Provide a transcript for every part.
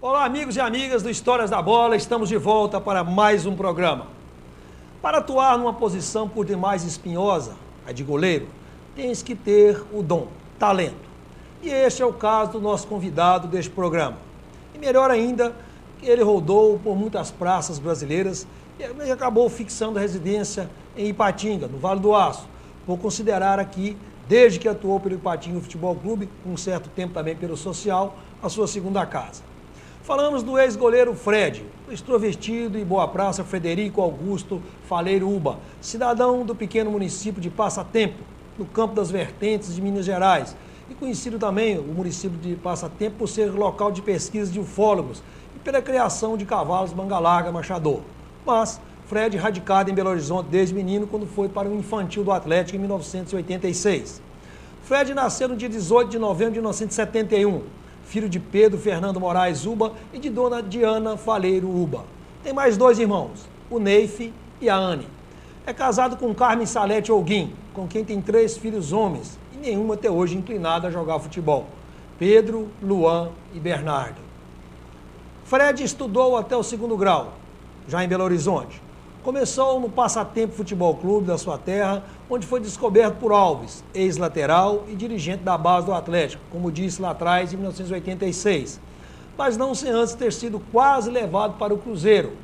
Olá, amigos e amigas do Histórias da Bola, estamos de volta para mais um programa. Para atuar numa posição por demais espinhosa, a de goleiro, tens que ter o dom, talento. E este é o caso do nosso convidado deste programa. E melhor ainda, que ele rodou por muitas praças brasileiras e acabou fixando residência em Ipatinga, no Vale do Aço. Vou considerar aqui, desde que atuou pelo Ipatinga Futebol Clube, um certo tempo também pelo Social, a sua segunda casa. Falamos do ex-goleiro Fred, extrovertido e boa praça Frederico Augusto Faleiro Uba, cidadão do pequeno município de Passatempo, no Campo das Vertentes de Minas Gerais, e conhecido também o município de Passatempo por ser local de pesquisa de ufólogos e pela criação de cavalos manga larga machador. Mas Fred radicado em Belo Horizonte desde menino quando foi para o infantil do Atlético em 1986. Fred nasceu no dia 18 de novembro de 1971. Filho de Pedro Fernando Moraes Uba e de dona Diana Faleiro Uba. Tem mais dois irmãos, o Neife e a Anne. É casado com Carmen Salete Holguim, com quem tem 3 filhos homens e nenhuma até hoje inclinada a jogar futebol. Pedro, Luan e Bernardo. Fred estudou até o 2º grau, já em Belo Horizonte. Começou no Passatempo Futebol Clube da sua terra, onde foi descoberto por Alves, ex-lateral e dirigente da base do Atlético, como disse lá atrás, em 1986. Mas não sem antes ter sido quase levado para o Cruzeiro,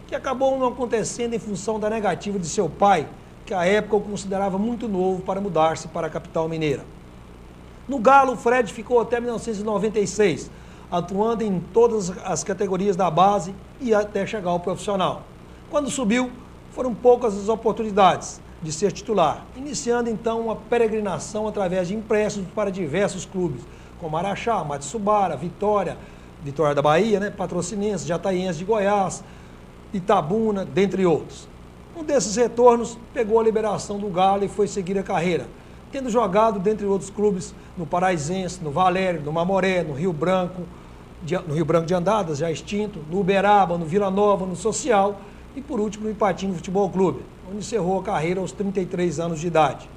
que acabou não acontecendo em função da negativa de seu pai, que à época o considerava muito novo para mudar-se para a capital mineira. No Galo, Fred ficou até 1996, atuando em todas as categorias da base e até chegar ao profissional. Quando subiu, foram poucas as oportunidades de ser titular, iniciando então uma peregrinação através de empréstimos para diversos clubes, como Araxá, Matsubara, Vitória da Bahia, Patrocinense, Jataiense de Goiás, Itabuna, dentre outros. Um desses retornos pegou a liberação do Galo e foi seguir a carreira, tendo jogado, dentre outros clubes, no Paraizense, no Valério, no Mamoré, no Rio Branco de Andadas, já extinto, no Uberaba, no Vila Nova, no Social, e por último no Ipatinga Futebol Clube, onde encerrou a carreira aos 33 anos de idade.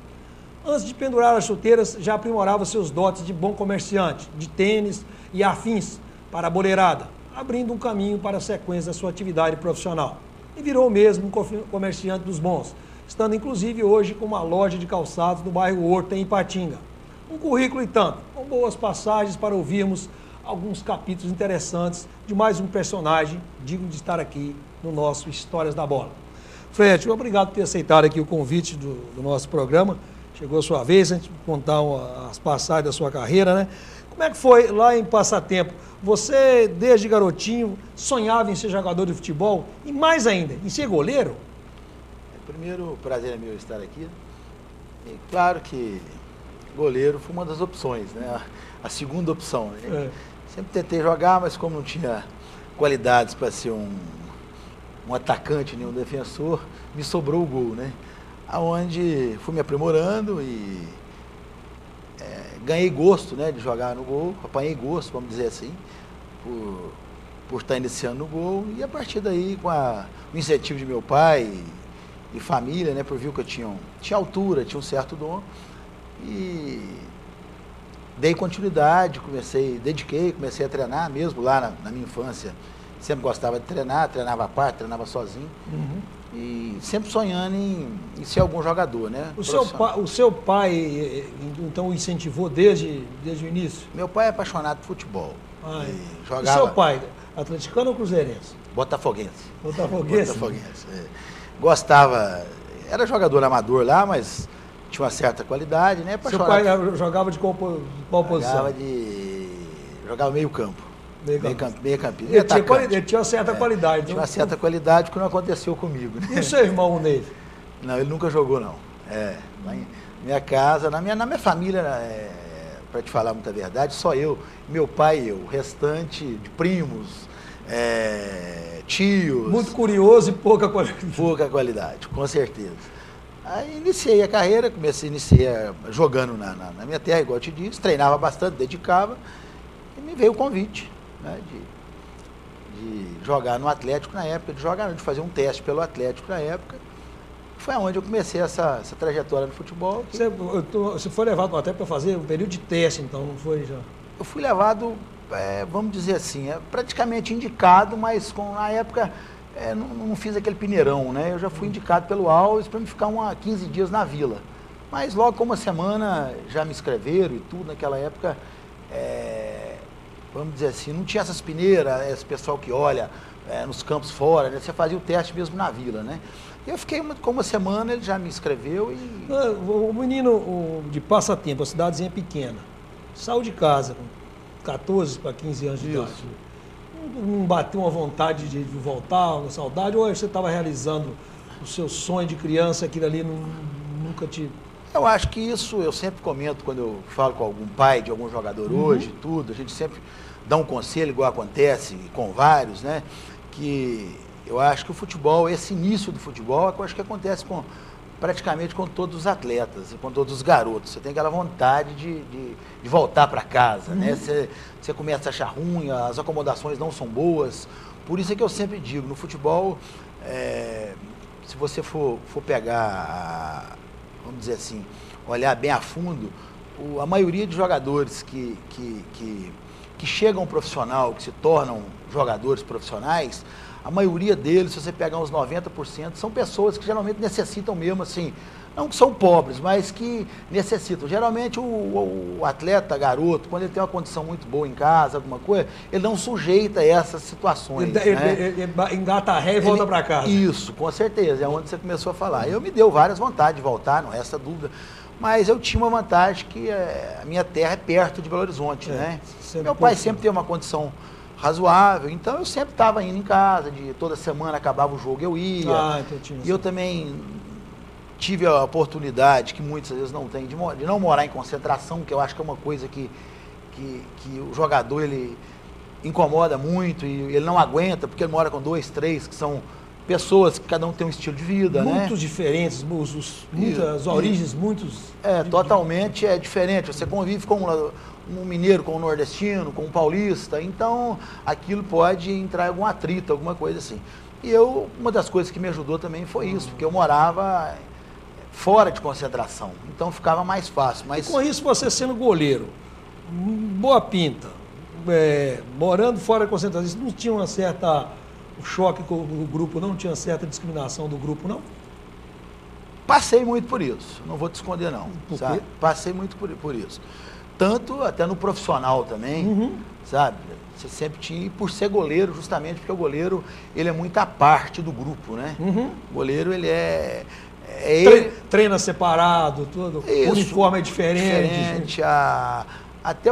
Antes de pendurar as chuteiras, já aprimorava seus dotes de bom comerciante, de tênis e afins para a boleirada, abrindo um caminho para a sequência da sua atividade profissional. E virou mesmo um comerciante dos bons, estando inclusive hoje com uma loja de calçados no bairro Horta, em Ipatinga. Um currículo e tanto, com boas passagens para ouvirmos alguns capítulos interessantes de mais um personagem digno de estar aqui no nosso Histórias da Bola. Fred, obrigado por ter aceitado aqui o convite do nosso programa. Chegou a sua vez, a gente contar as passagens da sua carreira, né? Como é que foi lá em Passatempo? Você, desde garotinho, sonhava em ser jogador de futebol e mais ainda, em ser goleiro? Primeiro, prazer é meu estar aqui. E claro que goleiro foi uma das opções, né? A segunda opção. Né? Sempre tentei jogar, mas como não tinha qualidades para ser um atacante, nem um defensor, me sobrou o gol, né? Aonde fui me aprimorando e ganhei gosto, né, de jogar no gol, apanhei gosto, vamos dizer assim, por estar iniciando no gol, e a partir daí, com o incentivo de meu pai e família, né, por ver que eu tinha altura, tinha um certo dom, e dei continuidade, comecei a treinar, mesmo lá na minha infância, sempre gostava de treinar, treinava à parte, treinava sozinho. E sempre sonhando em ser algum jogador, né? O seu pai, então, o incentivou desde o início? Meu pai é apaixonado por futebol. Jogava... O seu pai, atleticano ou cruzeirense? Botafoguense. Botafoguense? Botafoguense. Gostava, era jogador amador lá, mas tinha uma certa qualidade, né? Seu pai jogava de qual posição? Jogava meio campo. Meio campinho. Ele tinha uma certa qualidade. Tinha uma certa qualidade que não aconteceu comigo. Né? E o seu irmão, o Ney? Não, ele nunca jogou, não. Lá em minha casa, na minha família, para te falar muita verdade, só eu, meu pai e eu. O restante de primos, tios... Muito curioso e pouca qualidade. Pouca qualidade, com certeza. Aí iniciei a carreira, iniciei jogando na minha terra, igual eu te disse, treinava bastante, dedicava, e me veio o convite, né, de jogar no Atlético na época, de fazer um teste pelo Atlético na época. Foi onde eu comecei essa trajetória no futebol. Você foi levado até para fazer um período de teste, então, não foi já? Eu fui levado vamos dizer assim, praticamente indicado, mas na época não fiz aquele peneirão, né? Eu já fui indicado pelo Alves para me ficar 15 dias na Vila. Mas logo com uma semana já me inscreveram e tudo, naquela época, vamos dizer assim, não tinha essas peneiras, esse pessoal que olha nos campos fora, né? Você fazia o teste mesmo na Vila, né? Eu fiquei com uma semana, ele já me inscreveu e... O menino de Passatempo, a cidadezinha pequena, saiu de casa com 14 para 15 anos de idade. Não bateu uma vontade de voltar, uma saudade, ou você estava realizando o seu sonho de criança, aquilo ali nunca te... Eu acho que isso, eu sempre comento quando eu falo com algum pai de algum jogador hoje, tudo, a gente sempre dá um conselho, igual acontece com vários, né? Que eu acho que o futebol, esse início do futebol, eu acho que acontece praticamente com todos os atletas, com todos os garotos. Você tem aquela vontade de voltar para casa, né? Você começa a achar ruim, as acomodações não são boas. Por isso é que eu sempre digo, no futebol, se você for pegar, vamos dizer assim, olhar bem a fundo, a maioria de jogadores que chegam profissional, que se tornam jogadores profissionais, a maioria deles, se você pegar uns 90%, são pessoas que geralmente necessitam mesmo, assim, não que são pobres, mas que necessitam. Geralmente o atleta, garoto, quando ele tem uma condição muito boa em casa, alguma coisa, ele não sujeita a essas situações. Ele engata a ré e volta para casa. Isso, com certeza, é onde você começou a falar. Eu me deu várias vontades de voltar, não é essa dúvida. Mas eu tinha uma vantagem que a minha terra é perto de Belo Horizonte, né? Meu pai sempre teve uma condição razoável, então eu sempre estava indo em casa, toda semana acabava o jogo, eu ia. E eu também tive a oportunidade, que muitas vezes não tem, de não morar em concentração, que eu acho que é uma coisa que o jogador ele incomoda muito e ele não aguenta, porque ele mora com 2, 3, que são pessoas que cada um tem um estilo de vida, muitos diferentes, muitas origens, totalmente diferente. Você convive com um mineiro, com um nordestino, com um paulista, então aquilo pode entrar em algum atrito, alguma coisa assim. E uma das coisas que me ajudou também foi isso, porque eu morava fora de concentração, então ficava mais fácil. Mas... E com isso, você sendo goleiro, boa pinta, morando fora de concentração, não tinha uma certa... O choque com o grupo, não tinha certa discriminação do grupo, não? Passei muito por isso, não vou te esconder não, sabe? Passei muito por isso. Tanto até no profissional também, sabe? Você sempre tinha, e por ser goleiro, justamente porque o goleiro, ele é muito à parte do grupo, né? O goleiro, ele treina separado, tudo, isso, o uniforme é diferente. Até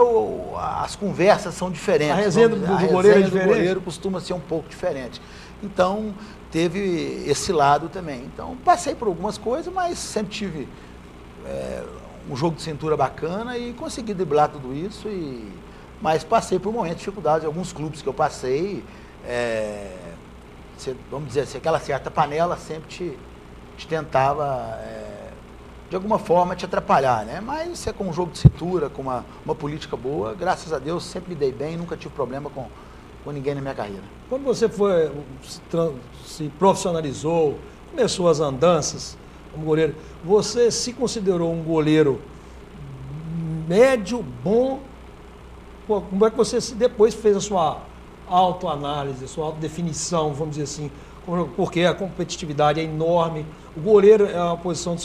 as conversas são diferentes. A resenha do goleiro é diferente. O goleiro costuma ser um pouco diferente. Então, teve esse lado também. Então, passei por algumas coisas, mas sempre tive um jogo de cintura bacana e consegui driblar tudo isso. Mas passei por momentos de dificuldade. Alguns clubes que eu passei, vamos dizer assim, aquela certa panela sempre te tentava... de alguma forma te atrapalhar, né? Mas você com um jogo de cintura, com uma política boa, graças a Deus sempre me dei bem, nunca tive problema com ninguém na minha carreira. Quando você se profissionalizou, começou as andanças como goleiro, você se considerou um goleiro médio, bom? Como é que você depois fez a sua autoanálise, a sua autodefinição, vamos dizer assim? Porque a competitividade é enorme, o goleiro é uma posição que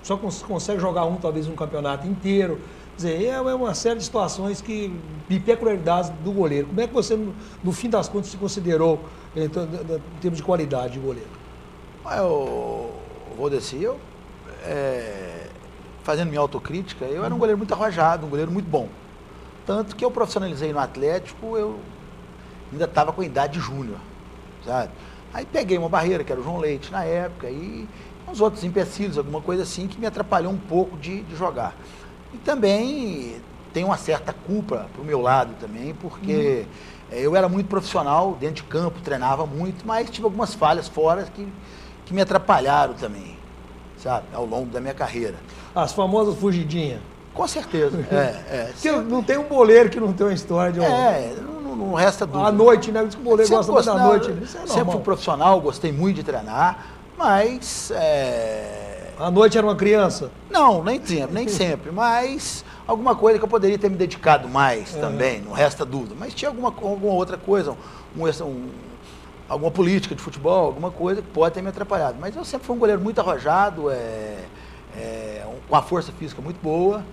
só consegue jogar talvez um campeonato inteiro. Quer dizer, é uma série de situações de peculiaridades do goleiro. Como é que você, no fim das contas, se considerou em termos de qualidade de goleiro? Valdeci, fazendo minha autocrítica, eu era um goleiro muito arrojado, um goleiro muito bom. Tanto que eu profissionalizei no Atlético, eu ainda estava com a idade de júnior, sabe? Aí peguei uma barreira, que era o João Leite na época, e uns outros empecilhos, alguma coisa assim, que me atrapalhou um pouco de jogar. E também tem uma certa culpa pro meu lado também, porque eu era muito profissional dentro de campo, treinava muito, mas tive algumas falhas fora que me atrapalharam também, sabe, ao longo da minha carreira. As famosas fugidinhas. Com certeza, Porque não tem um goleiro que não tem uma história de... Não resta dúvida. À noite, né? Diz que o goleiro gosta muito da noite. Isso é normal. Sempre fui profissional, gostei muito de treinar, mas À noite era uma criança? Não, nem sempre, mas alguma coisa que eu poderia ter me dedicado mais também, não resta dúvida. Mas tinha alguma outra coisa, alguma política de futebol, alguma coisa que pode ter me atrapalhado. Mas eu sempre fui um goleiro muito arrojado, com a força física muito boa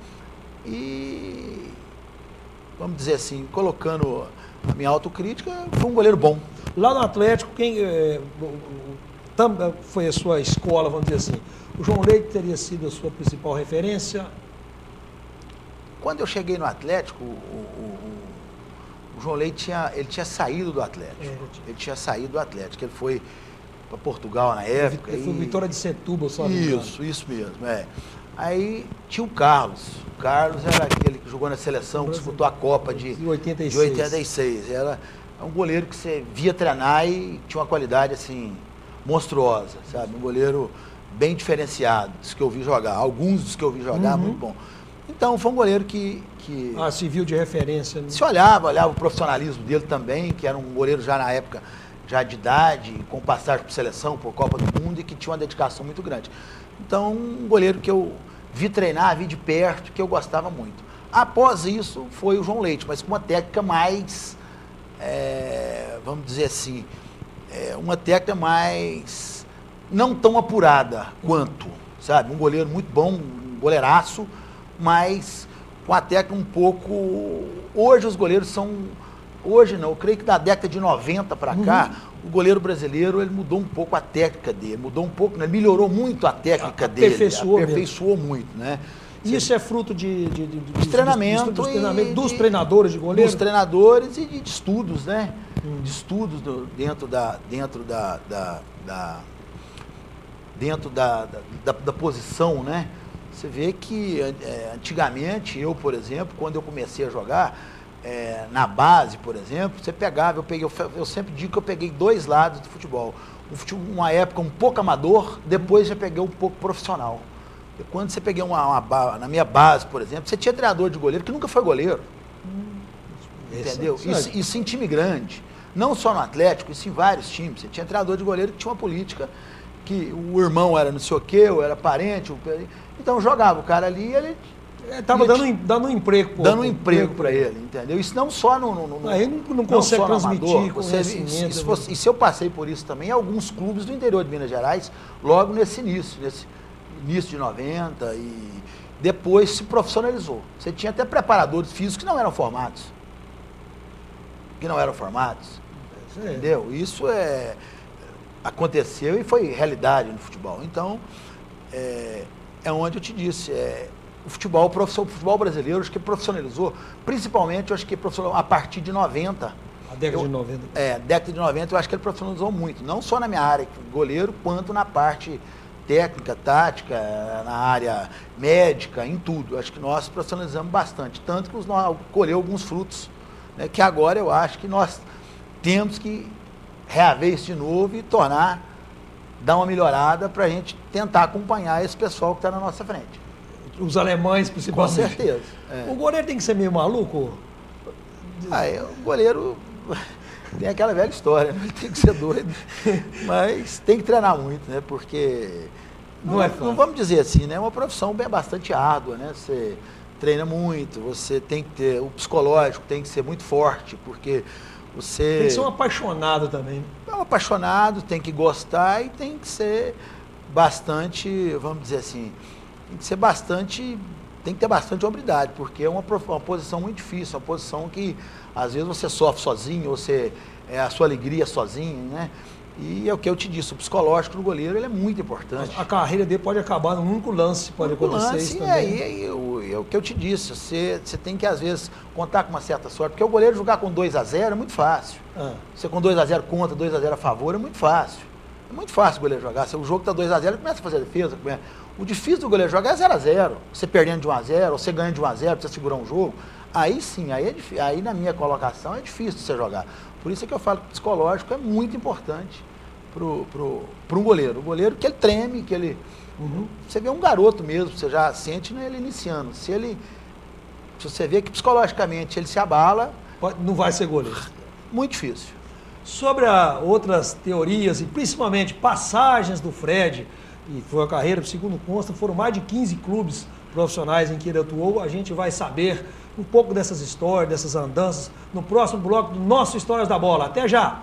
e, vamos dizer assim, colocando a minha autocrítica, fui um goleiro bom. Lá no Atlético, quem foi a sua escola, vamos dizer assim? O João Leite teria sido a sua principal referência? Quando eu cheguei no Atlético, o João Leite tinha saído do Atlético. Ele tinha saído do Atlético. Ele foi para Portugal na época. Ele foi Vitória de Setúbal, só. Isso mesmo. Aí tinha o Carlos. O Carlos era aquele que jogou na seleção, que disputou a Copa de 86. Era um goleiro que você via treinar e tinha uma qualidade assim monstruosa, sabe? Um goleiro bem diferenciado dos que eu vi jogar. Alguns dos que eu vi jogar, muito bom. Então, foi um goleiro que se viu de referência. Né? Se olhava o profissionalismo dele também, que era um goleiro já na época, já de idade, com passagem por seleção, por Copa do Mundo, e que tinha uma dedicação muito grande. Então, um goleiro que eu vi treinar, vi de perto, que eu gostava muito. Após isso, foi o João Leite, mas com uma técnica mais, vamos dizer assim, uma técnica mais não tão apurada quanto, sabe? Um goleiro muito bom, um goleiraço, mas com a técnica um pouco... Hoje os goleiros são... Hoje não, eu creio que da década de 90 para cá, o goleiro brasileiro ele mudou um pouco a técnica dele, ele melhorou muito a técnica dele, aperfeiçoou muito, né? Isso é fruto de treinamento, dos treinadores de goleiro? Dos treinadores e de estudos, né? De estudos dentro da posição, né? Você vê que antigamente, eu, por exemplo, quando eu comecei a jogar, na base, por exemplo, você pegava, eu sempre digo que eu peguei dois lados do futebol. Uma época um pouco amador, depois já peguei um pouco profissional. E quando você peguei na minha base, por exemplo, você tinha treinador de goleiro que nunca foi goleiro. Entendeu? Isso em time grande. Não só no Atlético, isso em vários times. Você tinha treinador de goleiro que tinha uma política que o irmão era não sei o quê, ou era parente. Então jogava o cara ali e ele... Estava dando um emprego. Dando um emprego para ele, entendeu? Isso não só Aí não consegue transmitir conhecimento. E se eu passei por isso também em alguns clubes do interior de Minas Gerais, logo nesse início de 90, e depois se profissionalizou. Você tinha até preparadores físicos que não eram formados. Entendeu? Isso aconteceu e foi realidade no futebol. Então, é onde eu te disse, o futebol brasileiro, acho que profissionalizou, principalmente, eu acho que profissionalizou a partir de 90. A década de 90. Década de 90, eu acho que ele profissionalizou muito, não só na minha área goleiro, quanto na parte técnica, tática, na área médica, em tudo. Acho que nós profissionalizamos bastante, tanto que nós colheu alguns frutos, né, que agora eu acho que nós temos que reaver isso de novo e dar uma melhorada para a gente tentar acompanhar esse pessoal que está na nossa frente. Os alemães, principalmente. Com certeza. O goleiro tem que ser meio maluco? O goleiro tem aquela velha história, né? Ele tem que ser doido, mas tem que treinar muito, né? Porque não vamos dizer assim, né? É uma profissão bastante árdua, né? Você treina muito, você tem que ter o psicológico, tem que ser muito forte, porque você... Tem que ser um apaixonado também. É um apaixonado, tem que gostar e tem que ser bastante, vamos dizer assim, tem que ter bastante hombridade, porque é uma posição muito difícil, uma posição que às vezes você sofre sozinho, a sua alegria sozinho, né? E é o que eu te disse, o psicológico do goleiro ele é muito importante. A carreira dele pode acabar num único lance, pode acontecer isso também. É o que eu te disse, você tem que às vezes contar com uma certa sorte, porque o goleiro jogar com 2-0 é muito fácil. Você com 2-0 contra, 2-0 a favor é muito fácil. É muito fácil o goleiro jogar. Se o jogo está 2-0, ele começa a fazer a defesa. O difícil do goleiro jogar é 0-0. Você perdendo de 1-0, ou você ganhando de 1-0, você segurar um jogo. Aí sim, aí na minha colocação é difícil você jogar. Por isso é que eu falo que o psicológico é muito importante para um goleiro. O goleiro que ele treme, que ele... Você vê um garoto mesmo, você já sente ele iniciando. Se você vê que psicologicamente ele se abala... Não vai ser goleiro. Muito difícil. Sobre outras teorias e principalmente passagens do Fred e foi a carreira, segundo consta, foram mais de 15 clubes profissionais em que ele atuou. A gente vai saber um pouco dessas histórias, dessas andanças, no próximo bloco do nosso Histórias da Bola. Até já!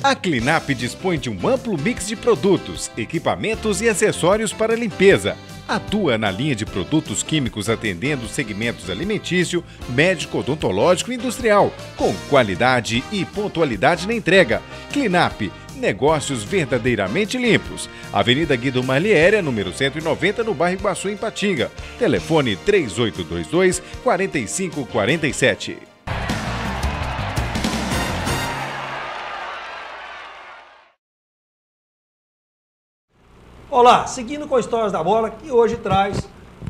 A Clinap dispõe de um amplo mix de produtos, equipamentos e acessórios para limpeza. Atua na linha de produtos químicos atendendo segmentos alimentício, médico, odontológico e industrial, com qualidade e pontualidade na entrega. Clinap, negócios verdadeiramente limpos. Avenida Guido Marliéria, número 190, no bairro Iguaçu, em Patinga. Telefone 3822-4547. Olá, seguindo com Histórias da Bola, que hoje traz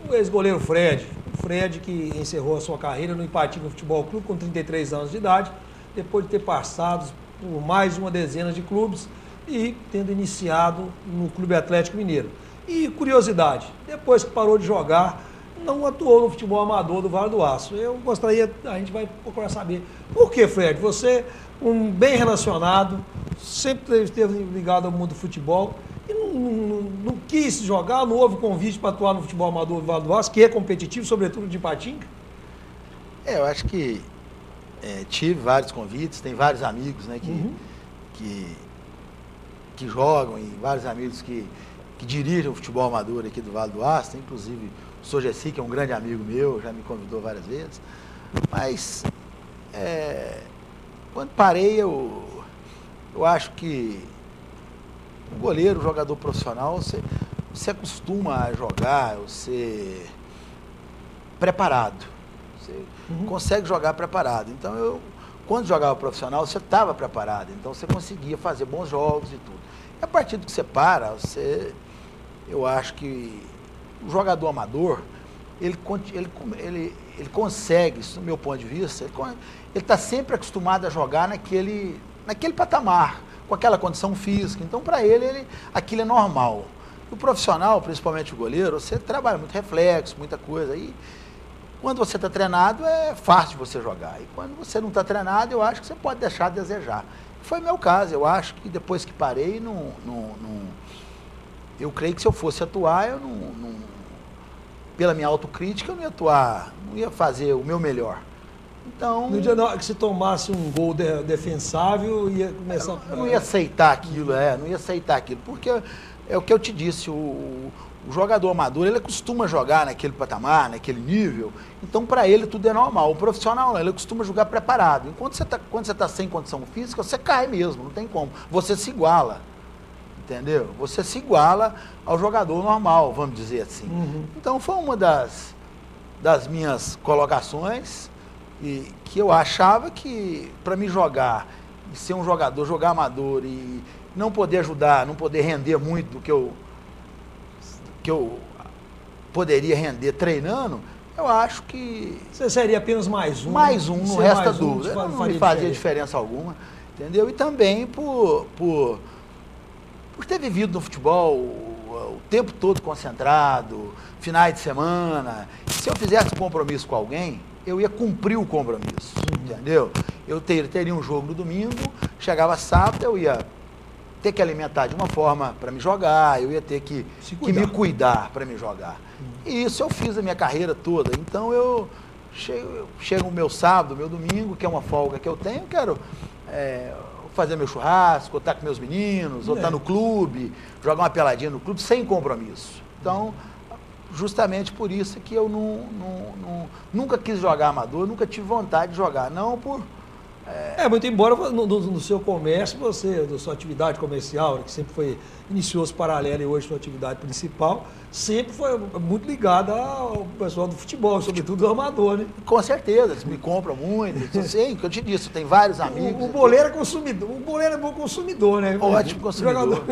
o ex-goleiro Fred. O Fred que encerrou a sua carreira no Ipatinga Futebol Clube com 33 anos de idade, depois de ter passado por mais uma dezena de clubes e tendo iniciado no Clube Atlético Mineiro. E curiosidade, depois que parou de jogar, não atuou no futebol amador do Vale do Aço. Eu gostaria, a gente vai procurar saber por que, Fred, você, um bem relacionado, sempre esteve ligado ao mundo do futebol, e não quis jogar, não houve convite para atuar no futebol amador do Vale do Aço, que é competitivo, sobretudo de Ipatinga? Eu acho que tive vários convites, tem vários amigos, né, que jogam, e vários amigos que dirigem o futebol amador aqui do Vale do Aço, tem, inclusive o Sogessi, que é um grande amigo meu, já me convidou várias vezes, mas quando parei, eu acho que o goleiro, o jogador profissional, você acostuma a jogar, você preparado, você consegue jogar preparado. Então, quando jogava profissional, você estava preparado, então você conseguia fazer bons jogos e tudo. E a partir do que você para, eu acho que o jogador amador, ele consegue, isso do meu ponto de vista, ele está sempre acostumado a jogar naquele patamar, com aquela condição física. Então, para ele, aquilo é normal. O profissional, principalmente o goleiro, você trabalha muito reflexo, muita coisa. E quando você está treinado, é fácil de você jogar. E quando você não está treinado, eu acho que você pode deixar de desejar. Foi meu caso. Eu acho que depois que parei, eu creio que se eu fosse atuar, pela minha autocrítica, eu não ia atuar, não ia fazer o meu melhor. Então, no dia que se tomasse um gol defensável, ia começar... Eu não ia aceitar aquilo, não ia aceitar aquilo, porque é o que eu te disse, o jogador amador, ele costuma jogar naquele patamar, naquele nível, então para ele tudo é normal. O profissional não, ele costuma jogar preparado. Quando você está sem condição física, você cai mesmo, não tem como. Você se iguala, entendeu? Você se iguala ao jogador normal, vamos dizer assim. Então foi uma das minhas colocações, e que eu achava que para mim jogar, e ser um jogador, jogar amador e não poder ajudar, não poder render muito do que eu poderia render treinando, eu acho que... Você seria apenas mais um? Mais um, não resta dúvida. Não me fazia diferença alguma, entendeu? E também por ter vivido no futebol o tempo todo concentrado, finais de semana. Se eu fizesse um compromisso com alguém, eu ia cumprir o compromisso, entendeu? Eu teria um jogo no domingo, chegava sábado, eu ia ter que alimentar de uma forma para me jogar, eu ia ter que me cuidar para me jogar. E isso eu fiz a minha carreira toda. Então eu chego o meu sábado, meu domingo, que é uma folga que eu tenho, quero fazer meu churrasco, ou estar com meus meninos, ou estar no clube, jogar uma peladinha no clube, sem compromisso. Então, justamente por isso que eu nunca quis jogar amador, nunca tive vontade de jogar, não por... muito embora no seu comércio, da sua atividade comercial, que sempre iniciou-se paralela e hoje sua atividade principal, sempre foi muito ligada ao pessoal do futebol, sobretudo do amador, né? Com certeza, eles me compram muito, eu sei, o que eu te disse, tem vários amigos. O goleiro é consumidor, o goleiro é bom consumidor, né? Ótimo consumidor,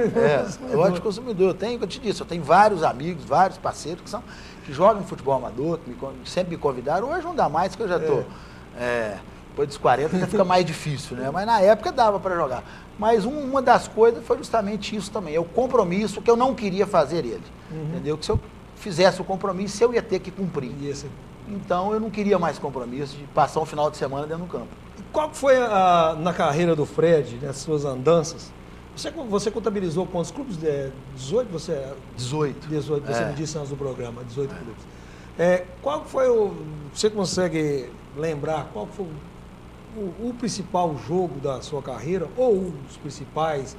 ótimo consumidor, o que eu te disse, eu tenho vários amigos, vários parceiros que jogam futebol amador, que sempre me convidaram, hoje não dá mais, que eu já estou... Depois dos 40 já fica mais difícil, né? Mas na época dava para jogar. Mas uma das coisas foi justamente isso também, é o compromisso que eu não queria fazer ele, entendeu? Que se eu fizesse o compromisso, eu ia ter que cumprir. Então eu não queria mais compromisso de passar um final de semana dentro do campo. qual foi na carreira do Fred, nas suas andanças? Você contabilizou quantos clubes? 18? 18. 18, você me disse antes do programa, 18 clubes. Qual foi você consegue lembrar qual foi o principal jogo da sua carreira, ou um dos principais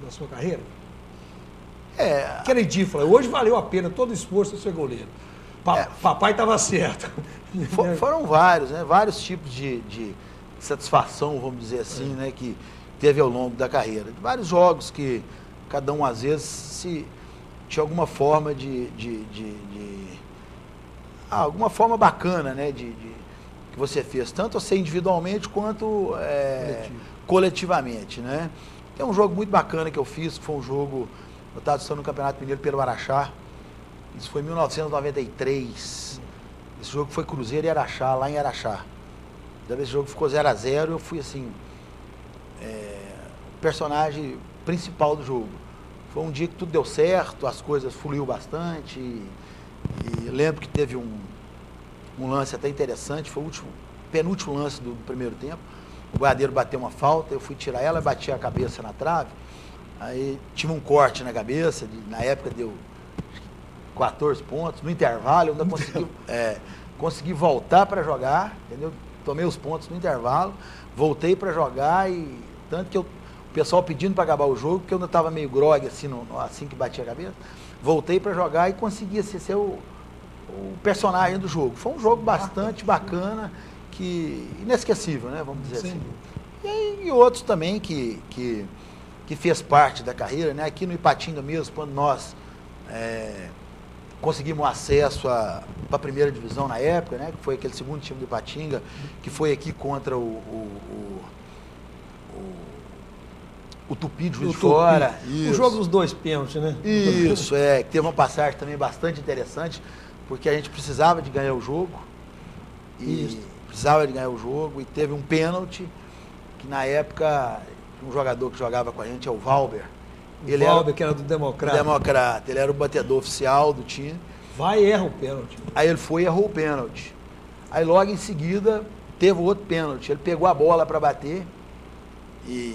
da sua carreira? Aquele dia, hoje valeu a pena todo o esforço de ser goleiro. Papai estava certo. Foram vários, né? Vários tipos de satisfação, vamos dizer assim, né? Que teve ao longo da carreira. Vários jogos que cada um, às vezes, tinha alguma forma alguma forma bacana, né? Que você fez, tanto você individualmente quanto coletivamente, né? Tem um jogo muito bacana que eu fiz, que foi um jogo, eu estava disputando no Campeonato Mineiro pelo Araxá. Isso foi em 1993. Esse jogo foi Cruzeiro e Araxá, lá em Araxá. Esse jogo ficou 0-0, eu fui assim, o personagem principal do jogo. Foi um dia que tudo deu certo, as coisas fluiu bastante. E lembro que teve um lance até interessante, foi o penúltimo lance do primeiro tempo. O goiadeiro bateu uma falta, eu fui tirar ela, bati a cabeça na trave. Aí tive um corte na cabeça, na época deu 14 pontos, no intervalo eu ainda consegui voltar para jogar, entendeu? Tomei os pontos no intervalo, voltei para jogar, e tanto que o pessoal pedindo para acabar o jogo, porque eu ainda estava meio grogue assim que bati a cabeça, voltei para jogar e consegui ser o personagem do jogo. Foi um jogo bastante bacana, inesquecível, né? Vamos dizer assim. E outros também que fez parte da carreira, né? Aqui no Ipatinga mesmo, quando nós conseguimos acesso para a primeira divisão na época, né? Que foi aquele segundo time do Ipatinga, que foi aqui contra o Tupi de Juiz de Fora. O jogo dos 2 pênaltis, né? Isso, que teve uma passagem também bastante interessante, porque a gente precisava de ganhar o jogo. E teve um pênalti, que na época, um jogador que jogava com a gente é o Valber. Que era do Democrata. Ele era o batedor oficial do time. Vai e erra o pênalti. Aí ele foi e errou o pênalti. Aí logo em seguida teve o outro pênalti. Ele pegou a bola para bater e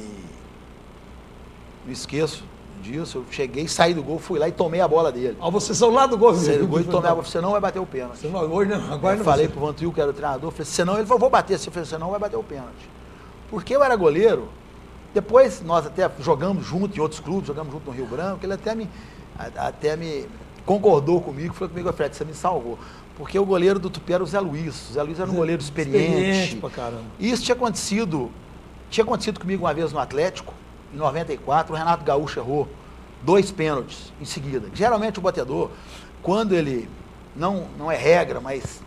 não esqueço disso. Eu cheguei, saí do gol, fui lá e tomei a bola dele. Você saiu lá do gol. Saí do gol e tomei a bola. Você não vai bater o pênalti. Agora não. Falei pro Vantuil, que era o treinador, falei, senão ele falou, vou bater. Se eu falei, senão vai bater o pênalti. Porque eu era goleiro. Depois nós até jogamos junto em outros clubes, jogamos junto no Rio Branco, ele até me concordou comigo, falou comigo, Fred, você me salvou. Porque o goleiro do Tupi era o Zé Luiz. O Zé Luiz era um goleiro experiente. Pra caramba. E isso tinha acontecido comigo uma vez no Atlético, em 94, o Renato Gaúcho errou 2 pênaltis em seguida. Geralmente o batedor, quando ele, não é regra, mas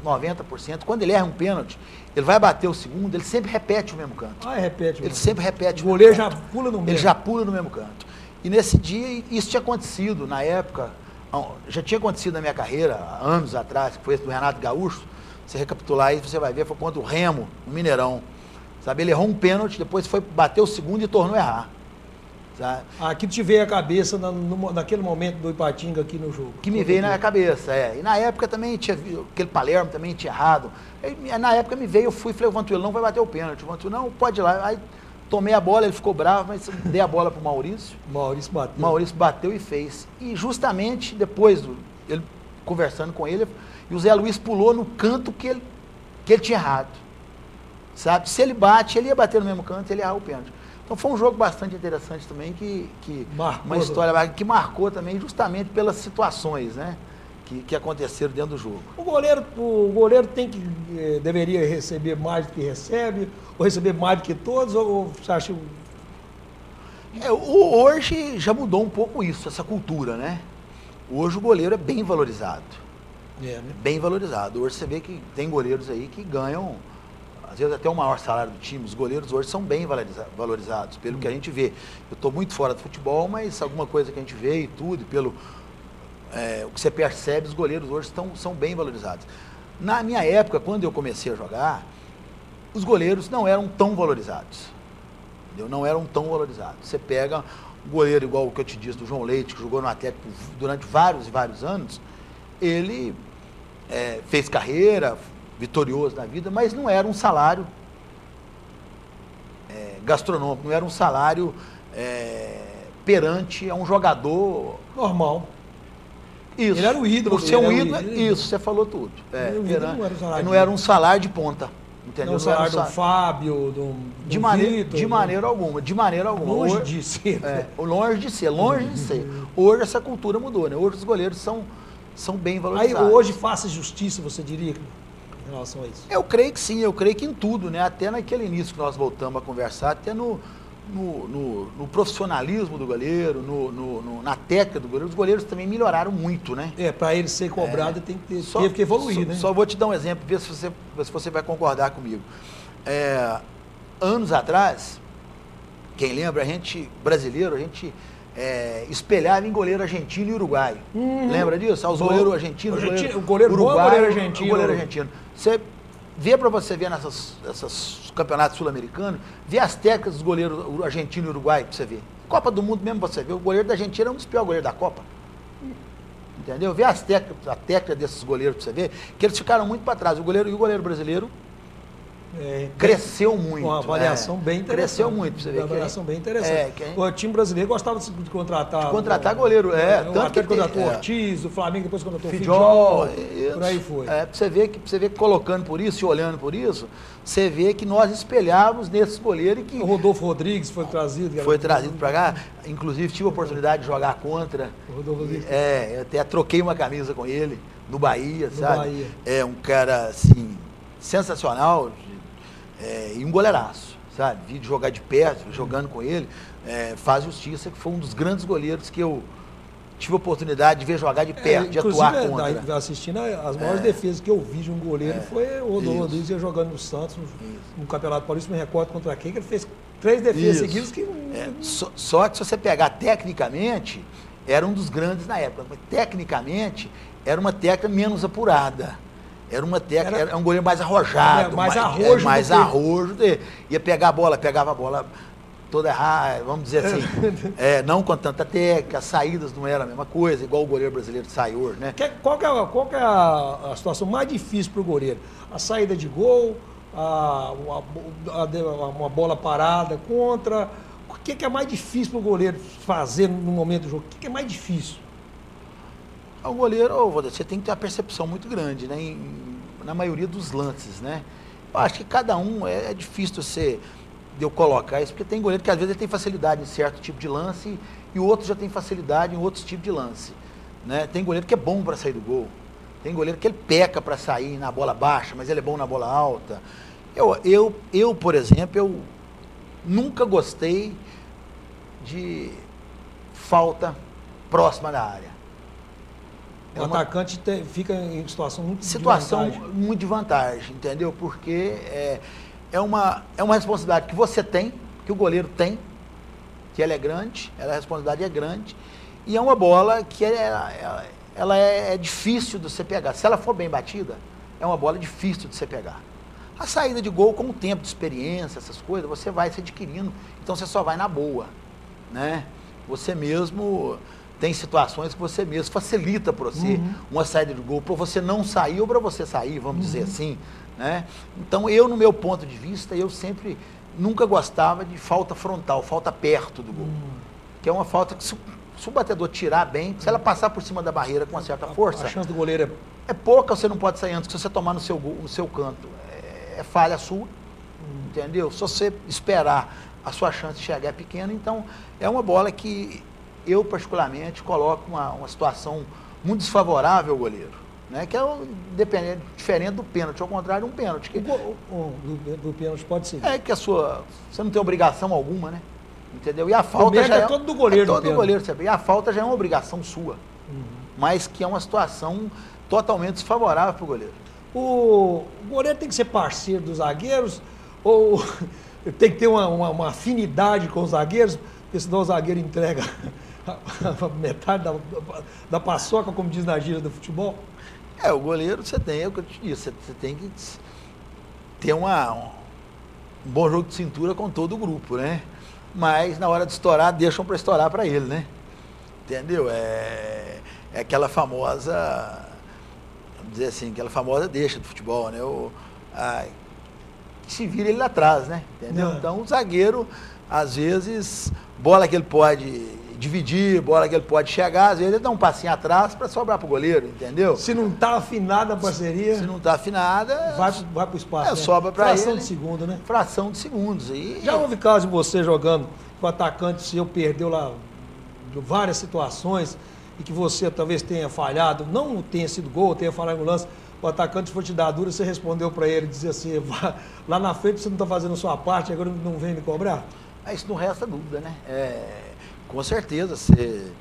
90%, quando ele erra um pênalti, ele vai bater o segundo, ele sempre repete o mesmo canto. Repete. Ele sempre repete o goleiro já pula no mesmo. Ele já pula no mesmo canto. E nesse dia, isso tinha acontecido na época, já tinha acontecido na minha carreira, há anos atrás, que foi esse do Renato Gaúcho. Você recapitular aí, você vai ver, foi contra o Remo, no Mineirão. Sabe, ele errou um pênalti, depois foi bater o segundo e tornou a errar. Sabe? Aqui te veio a cabeça naquele momento do Ipatinga aqui no jogo. Que me veio na cabeça, E na época também tinha, aquele Palermo também tinha errado. Na época me veio, eu fui e falei, o Vantuil não vai bater o pênalti. O Vantuil, não, pode ir lá. Aí tomei a bola, ele ficou bravo, mas dei a bola pro Maurício. Maurício bateu e fez. E justamente depois, ele conversando com ele, e o Zé Luiz pulou no canto que ele tinha errado. Sabe? Se ele bate, ele ia bater no mesmo canto, ele ia errar o pênalti. Então foi um jogo bastante interessante também, uma história que marcou também justamente pelas situações, né, que aconteceram dentro do jogo. O goleiro deveria receber mais do que recebe, ou receber mais do que todos, ou você acha... Hoje já mudou um pouco isso, essa cultura, né? Hoje o goleiro é bem valorizado. Né? Bem valorizado. Hoje você vê que tem goleiros aí que ganham, às vezes até o maior salário do time. Os goleiros hoje são bem valorizados, pelo que a gente vê. Eu estou muito fora do futebol, mas alguma coisa que a gente vê e tudo, pelo o que você percebe, os goleiros hoje são bem valorizados. Na minha época, quando eu comecei a jogar, os goleiros não eram tão valorizados. Entendeu? Não eram tão valorizados. Você pega um goleiro igual o que eu te disse, do João Leite, que jogou no Atlético durante vários e vários anos, ele fez carreira, vitorioso na vida, mas não era um salário gastronômico, não era um salário perante a um jogador normal. Isso. Ele era o ídolo. Por ser um ídolo, isso, você falou tudo. Não era um salário de ponta. Entendeu? Não, o salário do Fábio, do Vitor, de maneira alguma. Longe de ser. Longe de ser. Hoje essa cultura mudou, né? Hoje os goleiros são bem valorizados. Aí hoje faça justiça, você diria, em relação a isso? Eu creio que sim, eu creio que em tudo, né? Até naquele início que nós voltamos a conversar, até no profissionalismo do goleiro, na técnica do goleiro, os goleiros também melhoraram muito, né? Para ele ser cobrado tem que teve que evoluir, né? Só vou te dar um exemplo, ver se você vai concordar comigo. Anos atrás, quem lembra, brasileiro, a gente espelhava em goleiro argentino e uruguaio. Lembra disso? Os goleiros argentinos, o goleiro uruguaio, o goleiro argentino. Você vê para você ver nessas campeonatos sul-americanos, vê as técnicas dos goleiros argentino e uruguaio, para você ver. Copa do Mundo mesmo você vê, o goleiro da Argentina é um dos piores goleiros da Copa. Entendeu? Vê a técnica desses goleiros para você ver, que eles ficaram muito para trás. O goleiro brasileiro cresceu muito. Uma avaliação bem interessante. Cresceu muito, pra você ver. Uma avaliação bem interessante. O time brasileiro gostava de contratar. Goleiro, o Atlético contratou Ortiz, o Flamengo depois contratou Fidjol, por aí foi. Pra você ver que colocando por isso e olhando por isso, você vê que nós espelhávamos nesses goleiros que... O Rodolfo Rodrigues foi trazido. Foi trazido para cá. Inclusive tive a oportunidade de jogar contra. O Rodolfo Rodrigues. Eu até troquei uma camisa com ele no Bahia, sabe? Bahia. É um cara, assim, sensacional. E um goleiraço, sabe? Vi de jogar de perto, jogando com ele, faz justiça, que foi um dos grandes goleiros que eu tive a oportunidade de ver jogar de perto, de atuar contra. Assistindo as maiores defesas que eu vi de um goleiro foi o Rodolfo Rodrigues jogando no Santos, no Campeonato Paulista, me recordo contra quem, que ele fez 3 defesas seguidas que... Só que se você pegar tecnicamente, era um dos grandes na época, mas tecnicamente era uma técnica menos apurada. Era uma técnica, era um goleiro mais arrojado. Mais arrojo. Ia pegar a bola, pegava a bola toda errada, vamos dizer assim. Não com tanta técnica, as saídas não eram a mesma coisa, igual o goleiro brasileiro sai hoje, né? Qual que é a situação mais difícil para o goleiro? A saída de gol, uma bola parada contra... O que é mais difícil para o goleiro fazer no momento do jogo? O que é mais difícil? O goleiro, você tem que ter uma percepção muito grande, né? Na maioria dos lances, né? Eu acho que cada um é difícil de eu colocar isso, porque tem goleiro que às vezes ele tem facilidade em certo tipo de lance e o outro já tem facilidade em outros tipos de lance, né? Tem goleiro que é bom para sair do gol, tem goleiro que ele peca para sair na bola baixa, mas ele é bom na bola alta. Eu, por exemplo, eu nunca gostei de falta próxima da área. O atacante fica em situação muito de vantagem, entendeu? Porque é uma responsabilidade que você tem, que o goleiro tem, que ela é grande, a responsabilidade é grande, e é uma bola que ela é difícil de você pegar. Se ela for bem batida, é uma bola difícil de você pegar. A saída de gol, com o tempo de experiência, essas coisas, você vai se adquirindo, então você só vai na boa, né? Você mesmo... Tem situações que você mesmo facilita para você uma saída de gol, para você não sair ou para você sair, vamos dizer assim, né? Então, no meu ponto de vista, eu sempre nunca gostava de falta frontal, falta perto do gol. Que é uma falta que se o batedor tirar bem, se ela passar por cima da barreira com uma certa força... A chance do goleiro é pouca, você não pode sair antes, se você tomar no seu canto. É falha sua, entendeu? Se você esperar, a sua chance de chegar é pequena, então é uma bola que... Eu, particularmente, coloco uma situação muito desfavorável ao goleiro, né? Que é diferente do pênalti, ao contrário de um pênalti. Do pênalti pode ser. Que você não tem obrigação alguma, né? Entendeu? E a falta já é todo do goleiro. Todo do goleiro, sabe? E a falta já é uma obrigação sua, mas que é uma situação totalmente desfavorável para o goleiro. O goleiro tem que ser parceiro dos zagueiros ou tem que ter uma afinidade com os zagueiros, porque senão o zagueiro entrega... metade da paçoca, como diz na gíria do futebol? O goleiro você tem, é o que eu te disse, você tem que ter um bom jogo de cintura com todo o grupo, né? Mas na hora de estourar, deixam para estourar para ele, né? Entendeu? É aquela famosa, vamos dizer assim, aquela famosa deixa do futebol, né? se vira ele lá atrás, né? Entendeu? Não. Então o zagueiro, às vezes, bola que ele pode dividir, bola que ele pode chegar, às vezes ele dá um passinho atrás para sobrar pro goleiro, entendeu? Se não tá afinada a parceria, Se não tá afinada, vai pro espaço. Né? sobra para ele. Fração de segundo, né? Fração de segundos. E Já houve caso de você jogando que o atacante seu perdeu lá de várias situações e que você talvez tenha falhado, não tenha sido gol, tenha falhado no lance, o atacante foi te dar dura, você respondeu para ele, dizia assim, lá na frente você não está fazendo a sua parte, agora não vem me cobrar? Isso não resta dúvida, né? Com certeza, se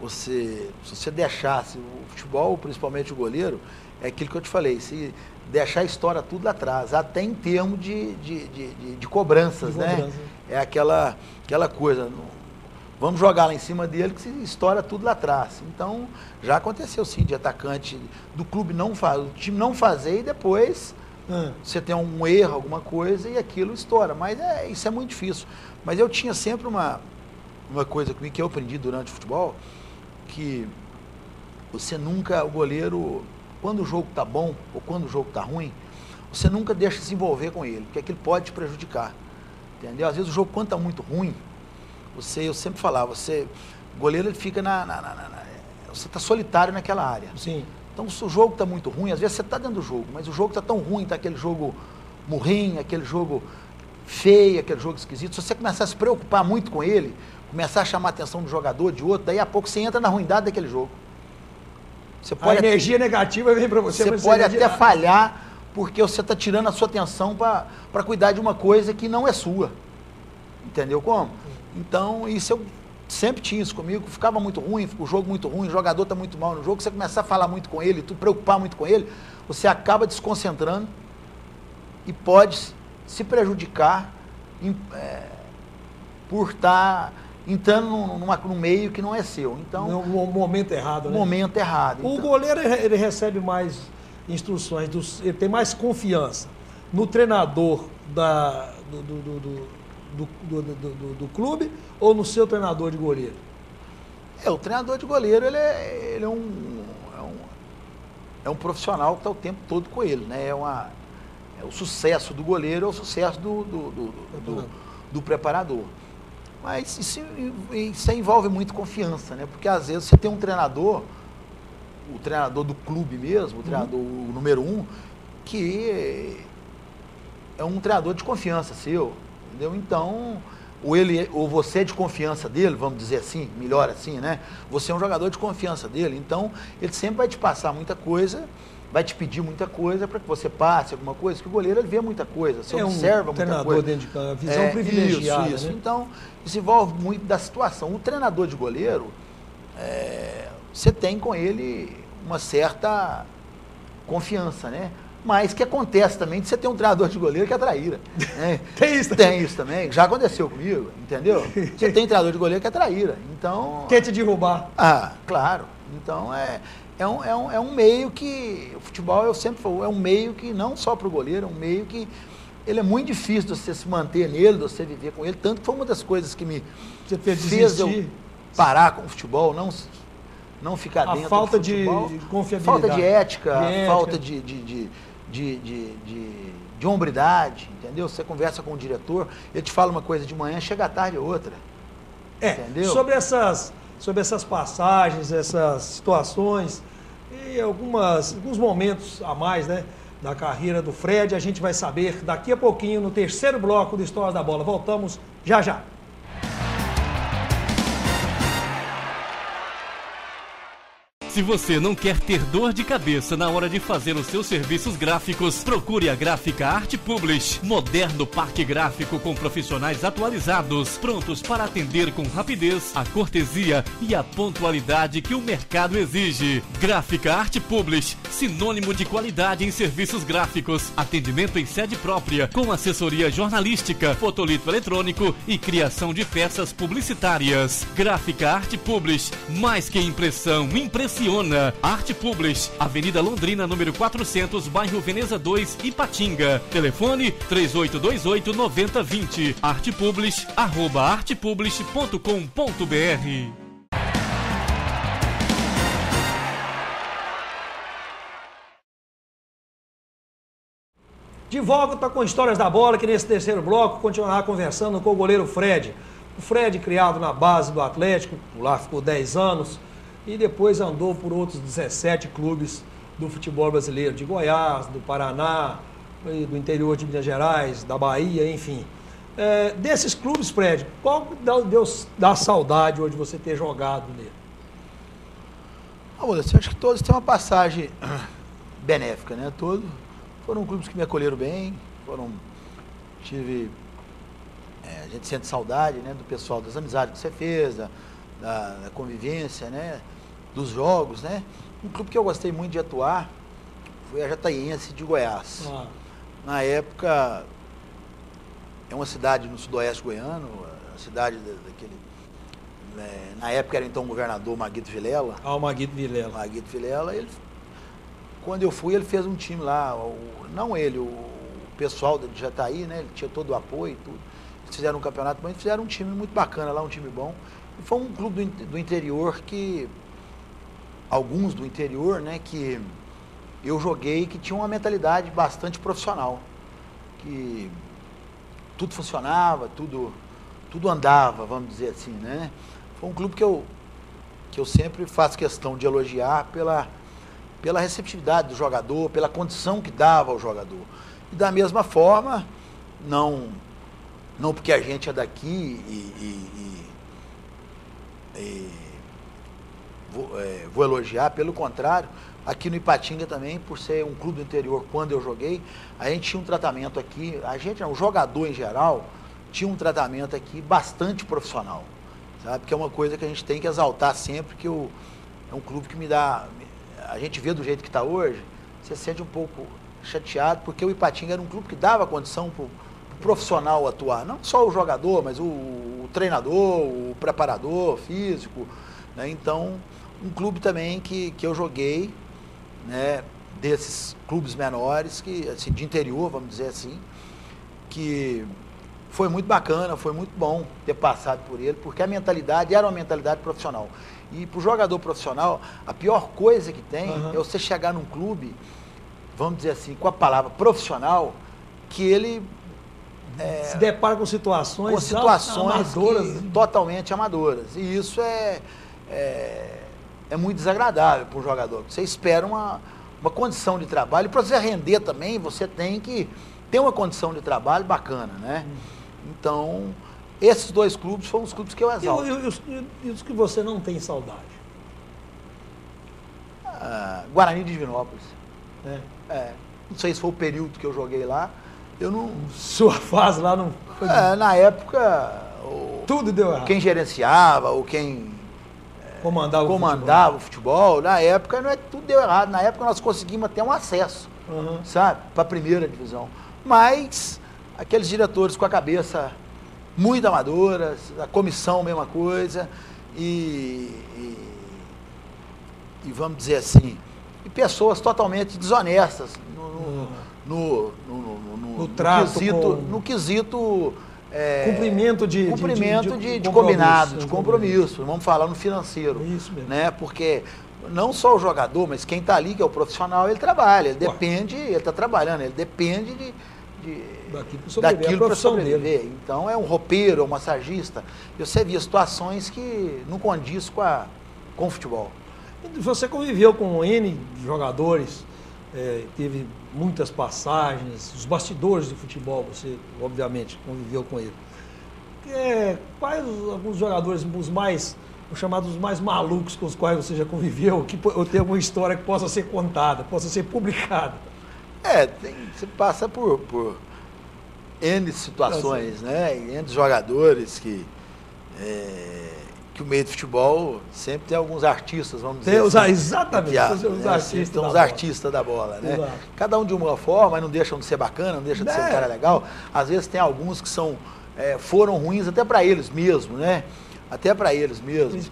você deixasse o futebol, principalmente o goleiro, é aquilo que eu te falei, se deixar a história tudo lá atrás, até em termos de cobranças, né? É aquela coisa, vamos jogar lá em cima dele que se estoura tudo lá atrás. Então, já aconteceu sim, de atacante do clube o time não fazer e depois você tem um erro, alguma coisa e aquilo estoura. Mas isso é muito difícil. Mas eu tinha sempre uma coisa comigo que eu aprendi durante o futebol, que o goleiro, quando o jogo está bom ou quando o jogo está ruim, você nunca deixa se envolver com ele, porque aquilo pode te prejudicar, entendeu? Às vezes o jogo, quando está muito ruim, eu sempre falava, o goleiro ele fica você está solitário naquela área. Sim. Então, se o jogo está muito ruim, às vezes você está dentro do jogo, mas o jogo está tão ruim, está aquele jogo murrinho, aquele jogo feio, aquele jogo esquisito, se você começar a se preocupar muito com ele, começar a chamar a atenção do jogador, de outro, daí a pouco você entra na ruindade daquele jogo. A energia negativa vem para você. Você pode até falhar, porque você está tirando a sua atenção para cuidar de uma coisa que não é sua. Entendeu como? Então, isso eu sempre tinha isso comigo, ficava muito ruim, o jogo muito ruim, o jogador está muito mal no jogo, você começar a falar muito com ele, tu preocupar muito com ele, você acaba desconcentrando e pode se prejudicar por estar entrando num meio que não é seu. Então, no momento errado, né? Momento errado. O goleiro, ele recebe mais instruções, ele tem mais confiança no treinador do clube ou no seu treinador de goleiro? O treinador de goleiro, ele é um profissional que está o tempo todo com ele, né? O sucesso do goleiro é o sucesso do preparador. Mas isso envolve muito confiança, né? Porque às vezes você tem um treinador, o treinador do clube mesmo, o treinador o número 1, que é um treinador de confiança seu, entendeu? Então, ou você é de confiança dele, vamos dizer assim, melhor assim, né? Você é um jogador de confiança dele, então ele sempre vai te passar muita coisa, vai te pedir muita coisa para que você passe alguma coisa, que o goleiro ele vê muita coisa, você observa muita coisa. Treinador dentro de campo, visão privilegiada. Isso. Né? Então, isso envolve muito da situação. O treinador de goleiro, você tem com ele uma certa confiança, né? Mas que acontece também de você ter um treinador de goleiro que é traíra. Né? Tem isso também. Já aconteceu comigo, entendeu? Você tem treinador de goleiro que é traíra. Então, quer te derrubar. Claro. Então, é um meio que, o futebol, eu sempre falo, é um meio que não só para o goleiro, é um meio que ele é muito difícil de você se manter nele, de você viver com ele, tanto que foi uma das coisas que me fez eu parar com o futebol, não ficar dentro do futebol. A falta de confiabilidade. Falta de ética, falta de hombridade, entendeu? Você conversa com o diretor, ele te fala uma coisa de manhã, chega à tarde outra. Entendeu? Sobre essas passagens, essas situações e alguns momentos a mais, né, da carreira do Fred, a gente vai saber daqui a pouquinho no terceiro bloco do Histórias da Bola. Voltamos já. Se você não quer ter dor de cabeça na hora de fazer os seus serviços gráficos, procure a Gráfica Arte Publish. Moderno parque gráfico com profissionais atualizados, prontos para atender com rapidez, a cortesia e a pontualidade que o mercado exige. Gráfica Arte Publish, sinônimo de qualidade em serviços gráficos. Atendimento em sede própria, com assessoria jornalística, fotolito eletrônico e criação de peças publicitárias. Gráfica Arte Publish, mais que impressão, impressiona. Arte Publish, Avenida Londrina, número 400, bairro Veneza 2, Ipatinga. Telefone 3828-9020. Arte Publish, @artepublish.com.br. De volta com Histórias da Bola, que nesse terceiro bloco continuará conversando com o goleiro Fred. O Fred, criado na base do Atlético, lá ficou 10 anos, e depois andou por outros 17 clubes do futebol brasileiro, de Goiás, do Paraná, do interior de Minas Gerais, da Bahia, enfim. Desses clubes, Fred, qual Deus dá saudade hoje de você ter jogado nele? Eu acho que todos têm uma passagem benéfica, né? Todos foram clubes que me acolheram bem, a gente sente saudade, né, do pessoal, das amizades que você fez, da convivência, né, dos jogos, né? Um clube que eu gostei muito de atuar foi a Jataiense de Goiás. Na época, é uma cidade no sudoeste goiano, a cidade daquele... na época era então o governador Maguito Vilela. O Maguito Vilela. Maguito Vilela, quando eu fui, ele fez um time lá, não ele, o pessoal de Jataí, né? Ele tinha todo o apoio e tudo. Eles fizeram um campeonato, mas fizeram um time muito bacana lá, um time bom. E foi um clube do interior alguns do interior, né, que eu joguei, que tinham uma mentalidade bastante profissional. Que tudo funcionava, tudo andava, vamos dizer assim, né? Foi um clube que eu sempre faço questão de elogiar pela receptividade do jogador, pela condição que dava ao jogador. E da mesma forma, não porque a gente é daqui vou elogiar, pelo contrário, aqui no Ipatinga também, por ser um clube do interior, quando eu joguei, a gente tinha um tratamento aqui, o jogador em geral, tinha um tratamento aqui bastante profissional, sabe? Que é uma coisa que a gente tem que exaltar sempre, que é um clube que me dá... A gente vê do jeito que está hoje, você se sente um pouco chateado, porque o Ipatinga era um clube que dava condição para o profissional atuar, não só o jogador, mas o treinador, o preparador físico, né? Então, um clube também que eu joguei, né, desses clubes menores, assim, de interior, vamos dizer assim, que foi muito bacana, foi muito bom ter passado por ele, porque a mentalidade era uma mentalidade profissional. E para o jogador profissional, a pior coisa que tem é você chegar num clube, vamos dizer assim, com a palavra profissional, que ele... se depara com situações amadoras, totalmente amadoras. E isso é muito desagradável para o jogador. Você espera uma condição de trabalho, e para você render também, você tem que ter uma condição de trabalho bacana, né? Então, esses dois clubes foram os clubes que eu exalto. E os que você não tem saudade? Guarani de Divinópolis. Não sei se foi o período que eu joguei lá. Sua fase lá não foi... Na época... Tudo deu errado. Quem gerenciava, ou quem comandava o futebol, na época tudo deu errado. Na época nós conseguimos até um acesso, sabe, para a primeira divisão. Mas aqueles diretores com a cabeça muito amadoras, a comissão mesma coisa, e vamos dizer assim, e pessoas totalmente desonestas no quesito cumprimento de combinado, de compromisso, vamos falar no financeiro. Isso mesmo. Né? Porque não só o jogador, mas quem está ali, que é o profissional, ele trabalha, ele está trabalhando, ele depende daquilo para sobreviver. Então é um roupeiro, é um massagista. Eu sei via situações que não condiz com o futebol. Você conviveu com N jogadores, teve muitas passagens, os bastidores do futebol, você obviamente conviveu com ele. Quais alguns jogadores os chamados mais malucos com os quais você já conviveu, que tem alguma história que possa ser contada, possa ser publicada? Você passa por N situações, né? N jogadores que o meio do futebol sempre tem alguns artistas, vamos dizer assim. Exatamente, tem uns artistas da bola, né? Exato. Cada um de uma forma, mas não deixam de ser bacana, não deixam de ser um cara legal. Às vezes tem alguns que foram ruins até para eles mesmos, né? Até para eles mesmos.